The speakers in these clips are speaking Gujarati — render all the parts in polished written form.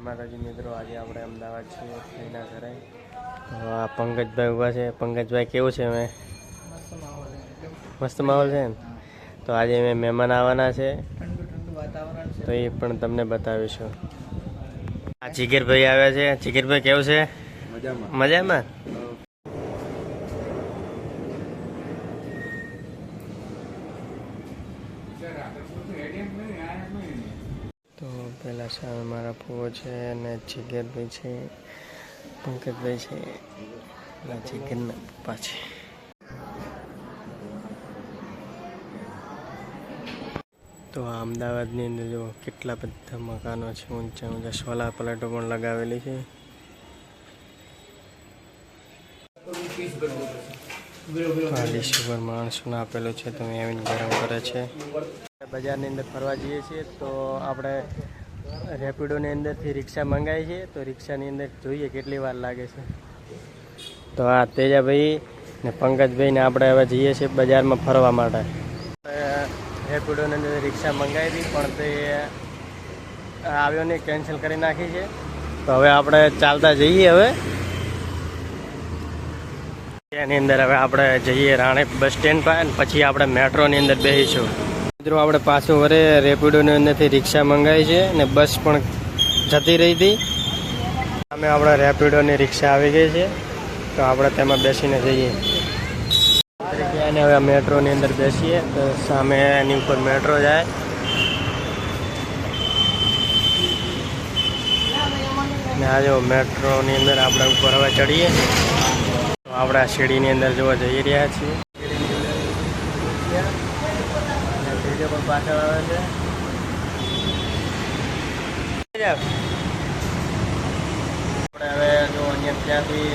માતાજી મિત્રો, આજે આપણે અમદાવાદ છીએ ફઈના ઘરે. તો આ પંકજભાઈ ઊભા છે. પંકજભાઈ કેવું છે? મસ્ત માહોલ છે ને. તો આજે મેં મહેમાન આવવાના છે, તો એ પણ તમને બતાવીશું. આ જીગરભાઈ આવ્યા છે. જીગરભાઈ કેવું છે? મજામાં. તો પેલા સામે મારા ફૂવો છે અને જીગરભાઈ છે, પંકજભાઈ છે, જીગરના પપ્પા છે. તો આ અમદાવાદની અંદર જો કેટલા બધા મકાનો છે, ઊંચા ઊંચા સોલાર પ્લેટો પણ લગાવેલી છે. ડીશ ઉપર માણસોને આપેલું છે, તમે આવીને ગરમ કરે છે. બજારની અંદર ફરવા જઈએ છીએ તો આપણે રેપિડોની અંદરથી રિક્ષા મંગાવી છે. તો રિક્ષાની અંદર જોઈએ કેટલી વાર લાગે છે. તો આ તેજાભાઈ ને પંકજભાઈ ને આપણે હવે જઈએ છીએ બજારમાં ફરવા માટે. રેપિડોની અંદર રિક્ષા મંગાવી હતી પણ તે આવ્યો નહીં, કેન્સલ કરી નાખી છે. તો હવે આપણે ચાલતા જઈએ. હવે એની અંદર હવે આપણે જઈએ રાણે બસ સ્ટેન્ડ પર, પછી આપણે મેટ્રોની અંદર બેસીશું. મિત્રો આપણે પાછું વરે રેપિડોની અંદરથી રિક્ષા મંગાવી છે અને બસ પણ જતી રહી હતી. સામે આપણે રેપિડોની રિક્ષા આવી ગઈ છે, તો આપણે તેમાં બેસીને જઈએ. અને હવે મેટ્રોની અંદર બેસીએ તો સામે એની ઉપર મેટ્રો જાય. ને આ જો મેટ્રોની અંદર આપણે ઉપર હવે ચડીએ. તો આપણે આ સીડીની અંદર જોવા જઈ રહ્યા છીએ. બીજો પણ પાછળ આવે છે. આપણે હવે જો અહીંયા ત્યાંથી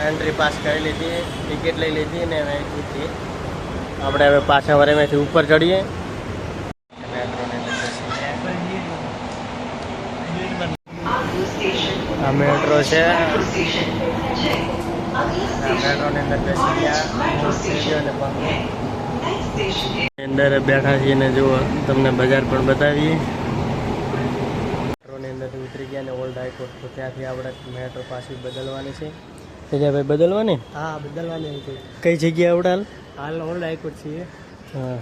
એન્ટ્રી પાસ કરી લીધી, ટિકિટ લઈ લીધી ને હવે અહીંથી આપણે હવે પાછા વરેમાંથી ઉપર ચડીએ. આ મેટ્રો છે. મેટ્રોની અંદર બેસી ગયા, અંદર બેઠા છીએ ને જુઓ તમને બજાર પણ બતાવીએ. મેટ્રોની અંદરથી ઉતરી ગયા ને ઓલ્ડ હાઈકોર્ટ, તો ત્યાંથી આપણે મેટ્રો પાછી બદલવાની છે. તેજાભાઈ બદલવાની? હા, બદલવાની. કઈ જગ્યાએ આપણે હાલ ઓલ્ડ હાઈકોર્ટ છીએ. હા,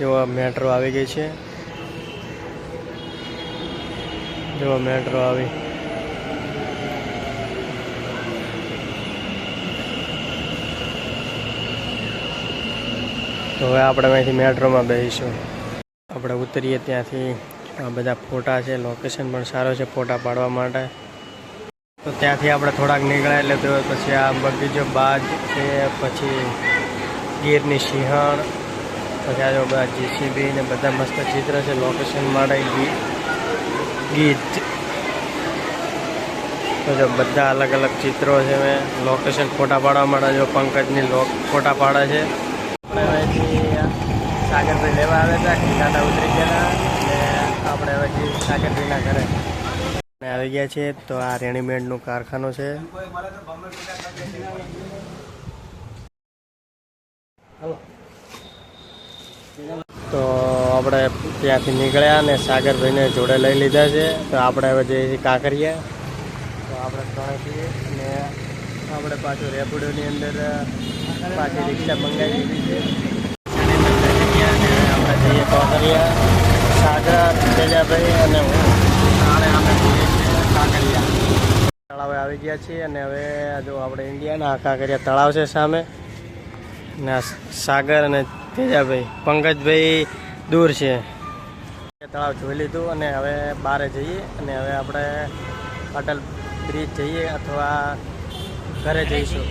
જો મેટ્રો આવી ગઈ છે. જો મેટ્રો આવી. તો હવે આપણે અહીંથી મેટ્રોમાં બેસીશું. આપણે ઉતરીએ ત્યાંથી આ બધા ફોટા છે. લોકેશન પણ સારો છે ફોટા પાડવા માટે. તો ત્યાંથી આપણે થોડાક નીકળ્યા એટલે તો પછી આ બગીચો બાજ છે, પછી ગીરની સિંહણ, પછી આ જો બધા જીસીબી ને બધા મસ્ત ચિત્ર છે લોકેશન માટે. ગીત તો જો બધા અલગ અલગ ચિત્રો છે. મેં લોકેશન ફોટા પાડવા માટે જો પંકજની ફોટા પાડે છે. આપણે હવેથી સાગરભાઈ લેવા આવ્યા હતા, ઠીકાના ઉતરી ગયા ને આપણે હવે સાગરભાઈના ઘરે આવી ગયા છીએ. તો આ રેડીમેડનું કારખાનું છે. તો આપણે ત્યાંથી નીકળ્યા ને સાગરભાઈને જોડે લઈ લીધા છે. તો આપણે હવે જઈએ છીએ કાંકરિયા. તો આપણે ત્રણે છીએ ને આપણે પાછું રેપિડોની અંદર પાછી રિક્ષા મંગાવી દીધી છે. આપણે જઈએ કાંકરિયા. સાગર, તેજાભાઈ અને હું અમે જઈએ છીએ કાંકરિયા. તળાવે આવી ગયા છીએ અને હવે જો આપણે ઇન્ડિયાના કાંકરિયા તળાવ છે સામે. ને સાગર અને તેજાભાઈ, પંકજભાઈ દૂર છે. તળાવ જોઈ લીધું અને હવે બહાર જઈએ અને હવે આપણે અટલ બ્રિજ જઈએ અથવા ઘરે જઈશું.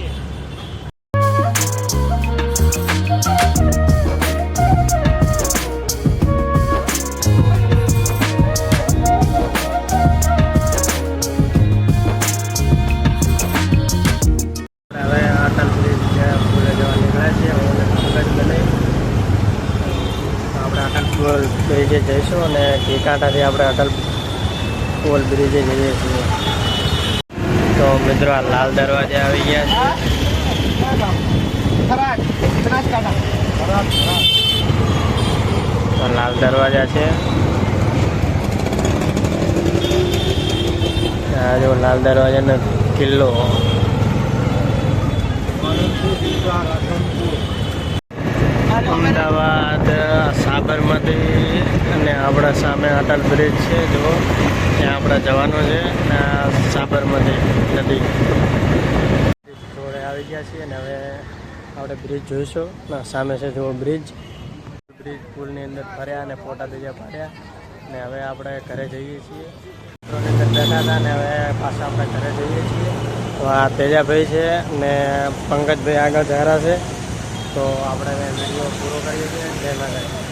હવે અટલ બ્રિજ પૂરે જવા નીકળ્યા છીએ. આપણે અટલ બ્રિજે જઈશું અને ઢીકાંઠાથી આપણે અટલ પુલ બ્રિજે જઈએ છીએ. તો મિત્રો આ લાલ દરવાજા આવી ગયા છે. તો લાલ દરવાજા છે. આ જો લાલ દરવાજાનો કિલ્લો. અમદાવાદ સાબરમતી અને આપણા સામે અટલ બ્રિજ છે. જો ત્યાં આપણે જવાનું છે અને આ સાબરમતી નદી જોડે આવી ગયા છીએ અને હવે આપણે બ્રિજ જોઈશું. સામે છે જો બ્રિજ પુલની અંદર ફર્યા અને ફોટા બીજા પાડ્યા ને હવે આપણે ઘરે જઈએ છીએ. મેટ્રોની અંદર બેઠા હતા ને હવે પાછા આપણે ઘરે જઈએ છીએ. તો આ તેજાભાઈ છે ને પંકજભાઈ આગળ જરા છે. તો આપણે વિડીયો પૂરો કરીએ છીએ. જય માતાજી.